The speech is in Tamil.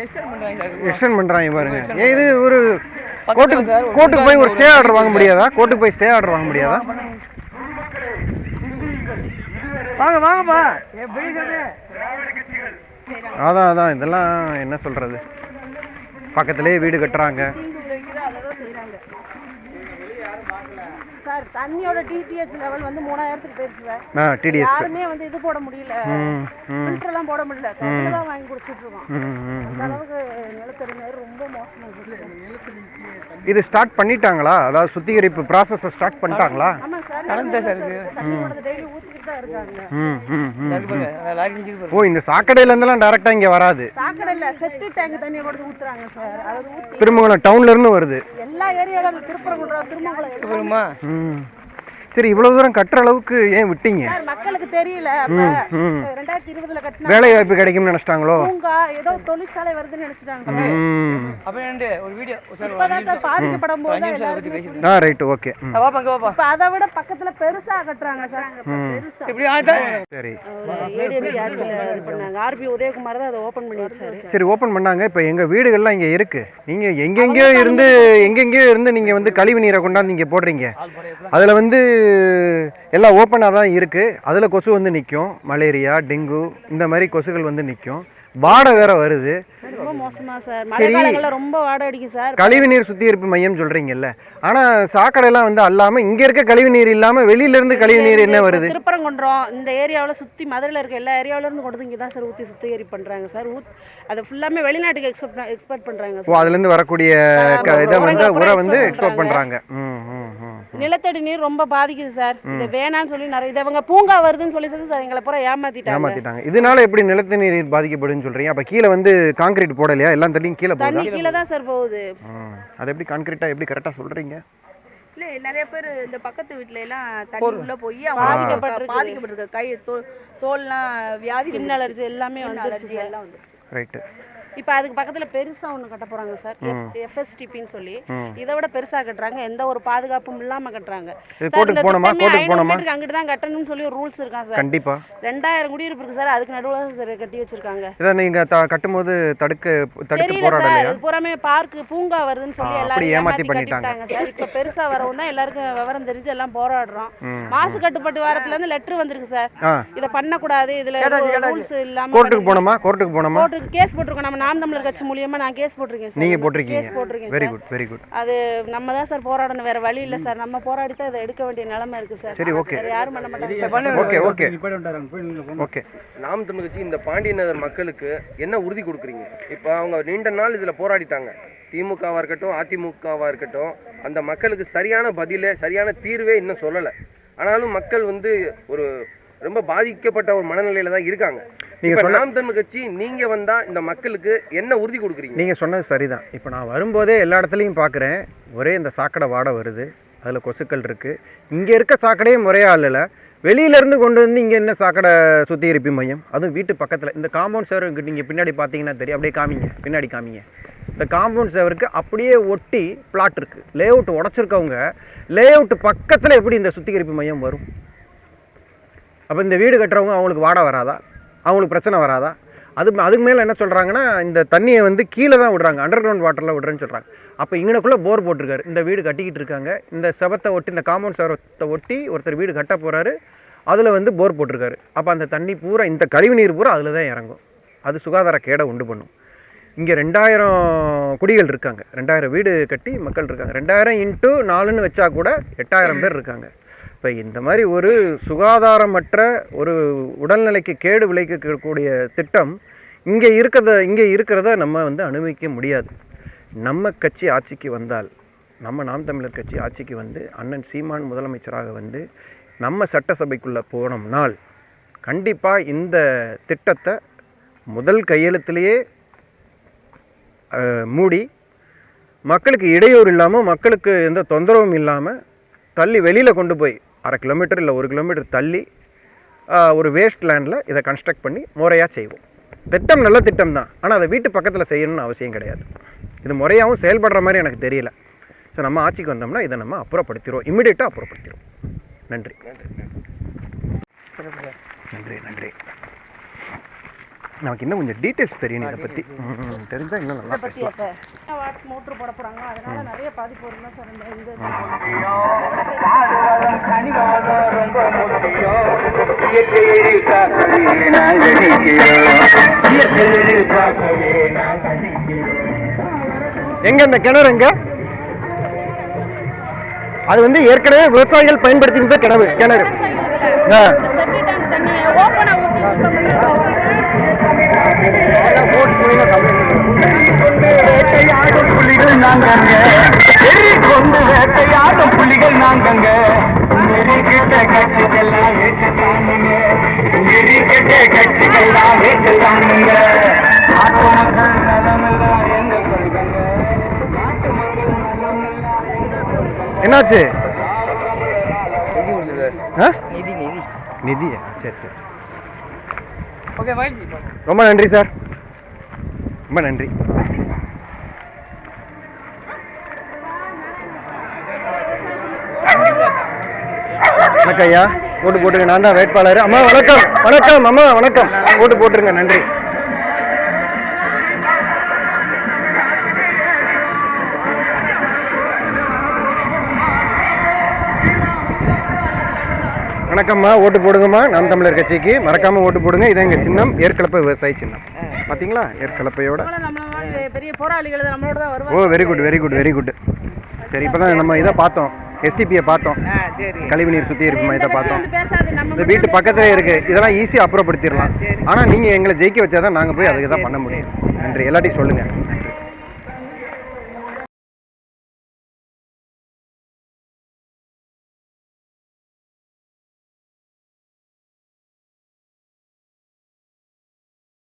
எக்ஸ்டெண்ட் பண்ணுறாங்க பாருங்க. இது ஒரு கோர்ட்டுக்கு போய் ஒரு ஸ்டே ஆர்டர் வாங்க முடியாதா? கோர்ட்டுக்கு போய் ஸ்டே ஆர்டர் வாங்க முடியாதா? வாங்கப்பா. அதான் இதெல்லாம் என்ன சொல்கிறது, பக்கத்துலேயே வீடு கட்டுறாங்க. சார் தண்ணியோட டிடிஹெச் லெவல் வந்து 3000க்கு போயிருச்சு சார். டிடிஹெச் யாருமே வந்து இது போட முடியல, ஃபில்டர் எல்லாம் போட முடியல, தண்ணில தான் வாங்கி குடிச்சிட்டு இருக்கோம். அந்த அளவுக்கு நிலத்தடி நீர் ரொம்ப மோசமா இருக்கு. இது ஸ்டார்ட் பண்ணிட்டாங்களா? அதாவது சுத்திகரிப்பு ப்ராசஸ் ஸ்டார்ட் பண்ணிட்டாங்களா? ஆமா சார், நடந்துட்டே சார் இருக்கு. தண்ணியோட டெய்லி ஊத்திட்டு தான் இருக்காங்க. ஓ, இந்த சாக்கடையில இருந்தெல்லாம் டைரக்டா இங்க வராது. சாக்கடையில செப்டிக் டேங்க் தண்ணியை கொண்டு ஊத்துறாங்க சார். அது ஊத்தி திருமங்கலம் டவுன்ல இருந்து வருது. எல்லா ஏரியால திருப்பரங்குன்றம் திருமங்கலம். சரி, இவ்வளவு தூரம் கட்டுற அளவுக்கு ஏன் விட்டீங்க? மக்களுக்கு தெரியல. 2020ல கட்டினா வேலை வாய்ப்பு கிடைக்கும்னு நினைச்சிட்டாங்களோ? ஏதோ தொழிற்சாலை வருதுன்னு நினைச்சிட்டாங்க சார். அப்ப ஒரு வீடியோ இப்பதான் சார் பாதிக்கப்படும் போது எல்லாரும் ரைட், ஓகே. இப்ப அதை விட பக்கத்துல பெருசா கட்டுறாங்க சார். சரி, ஏடிஎம்கே ஆட்சியில இது பண்ணாங்க. ஆர்பி உதயகுமார் தான் அதை ஓபன் பண்ணி வச்சாரு. சரி, ஓபன் பண்ணாங்க. இப்ப எங்க வீடுகள்லாம் இங்க இருக்கு. நீங்க எங்கெங்கயோ இருந்து நீங்க வந்து கழிவு நீரை கொண்டாந்து இங்க போடுறீங்க. அதுல வந்து எல்லாம் ஓப்பனாக தான் இருக்குது. அதில் கொசு வந்து நிற்கும். மலேரியா, டெங்கு இந்த மாதிரி கொசுகள் வந்து நிற்கும். வாடை வேற வருது. ரொம்ப மோசமா சார். மழைக்காலங்கள்ல ரொம்ப வாடை அடிக்கும் சார். கழிவுநீர் சுத்திகரிப்பு மையம் சொல்றீங்கல்ல, ஆனா சாக்கடைலாம் வந்து அல்லாம இங்க இருக்க கழிவு நீர் இல்லாம வெளியில இருந்து கழிவு நீர் என்ன வருது? திருப்பரங்குன்றம் இந்த ஏரியாவில் சுத்தி மதுரையில் இருக்க எல்லா ஏரியாவில இருந்து கொண்டு இங்கே தான் சார் ஊற்றி சுத்திகரிப்பு பண்றாங்க சார். அதை ஃபுல்லாமே வெளிநாட்டுக்கு எக்ஸ்போர்ட் பண்றாங்க சார். அதுல இருந்து வரக்கூடிய இதை வந்து உரை வந்து எக்ஸ்போர்ட் பண்றாங்க. நிலத்தடி நீர் ரொம்ப பாதிக்குது சார். இது வேணான்னு சொல்லி நிறைய இவங்க பூங்கா வருதுன்னு சொல்லி சார் எங்களை பூரா ஏமாத்திட்டாங்க. இதனால எப்படி நிலத்தடி நீர் பாதிக்கப்படுன்னு சொல்றீங்க? அப்ப கீழே வந்து கான்கிரீட் போடலையா? எல்லாம் தண்ணியும் கீழே போகுது. தண்ணி கீழே தான் சார் போகுது. அது எப்படி கான்கிரீட்டா எப்படி கரெக்டா சொல்றீங்க? இல்ல நிறைய பேர் இந்த பக்கத்து வீட்ல எல்லாம் தண்ணி உள்ள போய் பாதிக்கப்பட்டிருக்கு. கை தோல்லாம் வியாதி, ஸ்கின் அலர்ஜி எல்லாமே வந்துருச்சு எல்லாம் வந்துருச்சு. ரைட். இப்போ அதுக்கு பக்கத்துல பெருசா ஒன்று கட்ட போறாங்க சார். எஃப்எஸ்டிபின்னு சொல்லி இதை விட பெருசா கட்டுறாங்க. எந்த ஒரு பாதுகாப்பும் இல்லாம கட்டுறாங்க. அங்கிட்டு தான் கட்டணும்னு சொல்லி ஒரு ரூல்ஸ் இருக்கா சார். கண்டிப்பா 2000 குடியிருப்பு இருக்கு சார். அதுக்கு நடுவுல சார் கட்டி வச்சிருக்காங்க. இத நீங்க கட்டும்போது தடுக்க போராடலையா? இது பூராமே பார்க் பூங்கா வருதுன்னு சொல்லி எல்லாரும் ஏமாத்தி பண்ணிட்டாங்க சார். இப்போ பெருசா வரவும் தான் எல்லாருக்கும் விவரம் தெரிஞ்சு எல்லாம் போராடுறோம். மாசு கட்டுப்பாட்டு வாரத்துல இருந்து லெட்டர் வந்திருக்கு சார். இத பண்ண கூடாது, இதுல ரூல்ஸ் இல்லாம கோர்ட்டுக்கு போனோமா? கோர்ட்டுக்கு கேஸ் போட்டுருக்கோம். நம்ம நாம் தமிழர் கட்சி மூலமா நான் கேஸ் போட்டிருக்கேன் சார். நீங்க போட்டிருக்கீங்க? கேஸ் போட்டிருக்கேன். Very good. அது நம்ம தான் சார் போராடணும், வேற வழி இல்ல சார். நம்ம போராடி தான் இதை எடுக்க வேண்டிய நிலைமை இருக்கு சார். சரி, ஓகே. வேற யாரும் பண்ண மாட்டாங்க. ஓகே. நாம் தமிழர் கட்சி இந்த பாண்டிய நகர் மக்களுக்கு என்ன உறுதி கொடுக்குறீங்க? இப்போ அவங்க நீண்ட நாள் இதுல போராடிட்டாங்க. திமுகவா இருக்கட்டும், அதிமுகவா இருக்கட்டும், அந்த மக்களுக்கு சரியான பதிலே, சரியான தீர்வே இன்னும் சொல்லலை. ஆனாலும் மக்கள் வந்து ஒரு ரொம்ப பாதிக்கப்பட்ட ஒரு மனநிலையில தான் இருக்காங்க. நீங்க நாம் தமிழர் கட்சி நீங்க வந்தா இந்த மக்களுக்கு என்ன உறுதி கொடுக்குறீங்க? நீங்க சொன்னது சரிதான். இப்போ நான் வரும்போதே எல்லா இடத்துலையும் பார்க்குறேன், ஒரே இந்த சாக்கடை வாடை வருது. அதில் கொசுக்கள் இருக்குது. இங்கே இருக்க சாக்கடையே முறையாக இல்லைல்ல. வெளியிலேருந்து கொண்டு வந்து இங்கே என்ன சாக்கடை சுத்திகரிப்பு மையம், அதுவும் வீட்டு பக்கத்தில் இந்த காம்பவுண்ட் சேவருக்கு நீங்கள் பின்னாடி பார்த்தீங்கன்னா தெரியும். அப்படியே காமிங்க, பின்னாடி காமிங்க. இந்த காம்பவுண்ட் சேவருக்கு அப்படியே ஒட்டி பிளாட் இருக்குது. லே அவுட் உடச்சிருக்கவங்க லே அவுட் பக்கத்தில் எப்படி இந்த சுத்திகரிப்பு மையம் வரும்? அப்போ இந்த வீடு கட்டுறவங்க அவங்களுக்கு வாடை வராதா? அவங்களுக்கு பிரச்சனை வராதா? அதுக்கு மேலே என்ன சொல்கிறாங்கன்னா, இந்த தண்ணியை வந்து கீழே தான் விடுறாங்க, அண்டர் கிரவுண்ட் வாட்டரில் விடுறேன்னு சொல்கிறாங்க. அப்போ இங்கனக்குள்ளே போர் போட்டிருக்காரு. இந்த வீடு கட்டிக்கிட்டு இருக்காங்க. இந்த செவத்தை ஒட்டி, இந்த காம்பவுண்ட் செவத்தை ஒட்டி ஒருத்தர் வீடு கட்ட போகிறாரு. அதில் வந்து போர் போட்டிருக்காரு. அப்போ அந்த தண்ணி பூரா, இந்த கழிவு நீர் பூரா அதில் தான் இறங்கும். அது சுகாதார கேடை உண்டு பண்ணும். இங்கே 2000 குடிகள் இருக்காங்க. 2000 வீடு கட்டி மக்கள் இருக்காங்க. 2000 × 4ன்னு வச்சா கூட 8000 பேர் இருக்காங்க. இப்போ இந்த மாதிரி ஒரு சுகாதாரமற்ற ஒரு உடல்நிலைக்கு கேடு விளைவிக்கக்கூடிய திட்டம் இங்கே இருக்கிறத நம்ம வந்து அனுமதிக்க முடியாது. நம்ம கட்சி ஆட்சிக்கு வந்தால், நம்ம நாம் தமிழர் கட்சி ஆட்சிக்கு வந்து அண்ணன் சீமான் முதலமைச்சராக வந்து நம்ம சட்டசபைக்குள்ளே போனோம்னால் கண்டிப்பாக இந்த திட்டத்தை முதல் கையெழுத்துலேயே மூடி மக்களுக்கு இடையூறு இல்லாமல், மக்களுக்கு எந்த தொந்தரவும் இல்லாமல் தள்ளி வெளியில் கொண்டு போய் 1/2 கிலோமீட்டர் இல்லை 1 கிலோமீட்டர் தள்ளி ஒரு வேஸ்ட் லேண்டில் இதை கன்ஸ்ட்ரக்ட் பண்ணி முறையாக செய்வோம். திட்டம் நல்ல திட்டம் தான், ஆனால் அதை வீட்டு பக்கத்தில் செய்யணும்னு அவசியம் கிடையாது. இது முறையாகவும் செயல்படுற மாதிரி எனக்கு தெரியல. ஸோ நம்ம ஆட்சிக்கு வந்தோம்னா இதை நம்ம அப்புறப்படுத்திடுவோம், இம்மிடியேட்டாக அப்புறப்படுத்திடுவோம். நன்றி. நமக்கு இன்னும் கொஞ்சம் டீட்டெயில்ஸ் தெரியும் இதை பற்றி. தெரிஞ்சால் இன்னும் நல்லா பற்றியா பேசலாம். சார் வாட்ஸ் மோட்ரு போட போகிறாங்க, அதனால நிறைய பாதிப்பு வரும் தான் சார். இந்த எங்க இந்த கிணறு எங்க? அது வந்து ஏற்கனவே விவசாயிகள் பயன்படுத்திக்கிட்ட கிணறு. செப்டி டேங்க் தண்ணியை ஓப்பனாக வேட்டையாடும் புலிகள் நாங்கங்க, கொண்டு வேட்டையாடும் புலிகள் நாங்கங்க, நெறிக்கிட்ட கட்சிகள்லாம் வேட்டுத்தானுங்க, நெறிக்கிட்ட கட்சிகள்லாம் வேட்டுத்தானுங்க. நாட்டு மக்கள் நலமெல்லாம் எங்க சொல்லுங்க, நாட்டு மக்கள் நலமெல்லாம். என்னாச்சு? நிதி நிதி நிதியா? சரி சரி. Okay bye. ரொம்ப நன்றி சார், ரொம்ப நன்றி. வணக்கம் ஐயா, ஓட்டு போட்டுருங்க. நான் தான் வேட்பாளர். அம்மா வணக்கம். வணக்கம் அம்மா, வணக்கம். ஓட்டு போட்டுருங்க. நன்றி. வணக்கம்மா, ஓட்டு போடுங்கம்மா நாம் தமிழர் கட்சிக்கு. மறக்காம ஓட்டு போடுங்க. இதான் எங்கள் சின்னம், ஏற்கலப்பை விவசாய சின்னம். பார்த்தீங்களா, ஏற்கலப்பையோட. பெரிய போராளிகள் நம்மளோட தான் வருவாங்க. ஓ, very good very good very good. சரி, இப்போ தான் நம்ம இதை பார்த்தோம், எஸ்டிபியை பார்த்தோம், கழிவுநீர் சுத்திகரிப்பு மையத்தை பார்த்தோம். இந்த வீட்டு பக்கத்தில் இருக்குது. இதெல்லாம் ஈஸியாக அப்புறப்படுத்திடலாம். ஆனால் நீங்கள் எங்களை ஜெயிக்க வச்சா தான் நாங்கள் போய் அதுக்கு தான் பண்ண முடியும். நன்றி. எல்லாத்தையும் சொல்லுங்கள்.